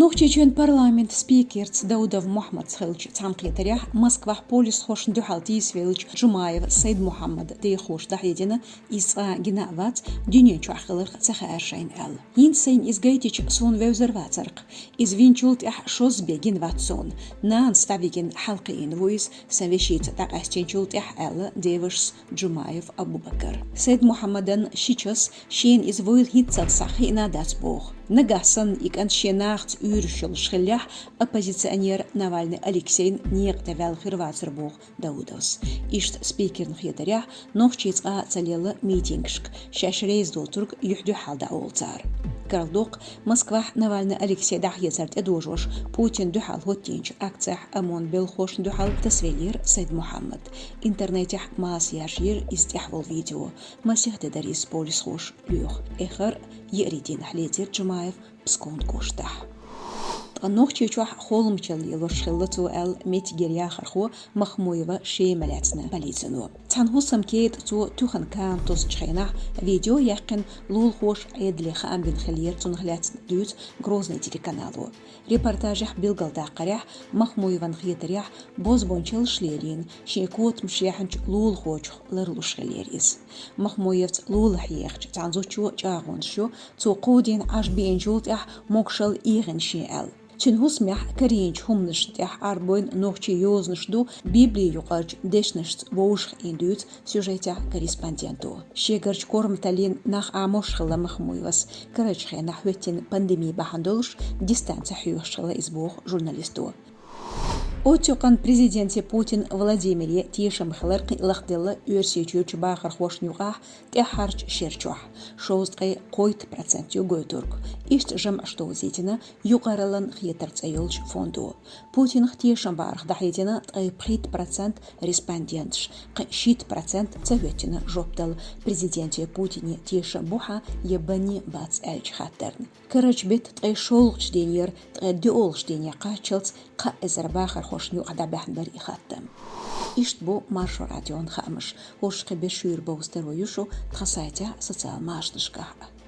Чечен парламент спикерц Даудов Мухаммад Схилч Цамклетарях Москва полис хош дюхалти свелч Джумаев Сейд Мухаммад Дейхош Дахедина Иса Гинават Дюне Чахлер Цахаршайн Эл. Инсейн из Гейтич Сон Вевзервацерк из Винчулт Ах Шосбе Гинватсон Нан Ставиген Халкин Вуис Савишит Так Астенчулт Ах Эл Девиш Джумаев Абубакар. Сейд Мухаммадан Шичас Шин из Вуил Хитцат Сахина Дацбох. Нагасан икан шенахт уйршил шхелях оппозиционер Навальный Алексей Нектавял Хирвацербух Даудос. Ишт спикер нхидарях нохчица цалела митингшк. Шашрейз долтург юхду халда олцар. Карлдук Москва Навальный Алексей Дахьецарт Эдожош Путин духал хотинч акциях Амон Белхош духал тасвелир Сейд Мухаммад. Интернетях мас яшир истяхвал видео. Масихты дарис полис хош люх. Эхар يقريدين حليتير جمايف بسكون كوشتاح نوختيوح خولمچل يلوشخلتو ال ميتيجيريا خرخو مخمويوا شيملاتنا باليزنو تنهوسم كيت توخن كان توس تشخينا فيديو يقن لول خوش عيدلي خام بن خلير تنخلات دوت غروزني телеканалу ريبورتاجح بيلغلداقريح مخمويوان خيتريح بوز بونچل شليرين شيكوت مشيحنچ لول خوش لرلوش خليريز مخمويفت لول حيخ تنزوچو جاغونشو تو قودين عش بينجولت موكشل ايغن شيال تنهوس مح كرينج هم نشتيح أربعين نوختي يوز نشدو بيبلي يقارج ديش نشت ووشخ إندوت سيوجيتا كوريسباندينتو شيغرج كورم تالين ناخ عموش خلا مخمويوس كرج خي نحوتين بانديمي بحندلش ديستانس حيوش خلا إزبوخ جورناليستو Отчуқан президенте Путин Владимире Тишем Хлерки Лахдела Юрсичу Чбахар Хошнюгах Техарч Шерчуах Шоустқай Койт процент Югойтург Ишт Жам Штоузитина Юқаралан Хьетарцайолч фонду Путин Хтишем Барх Дахетина Тайпхит процент респондентш Шит процент Цаветина Жоптал президенте Путине Тишем Буха Ебани Бац Эльч Хаттерн Карачбет Тай Шолч Деньер Тай Диолч Денья Качелц Ка Эзербахар خوشنیو عدبه بر إخاتم. إشت بو مارشو راديون خامش. وش قبل شير بوستر ويشو تخصايته سوسيال ماشتشكاه.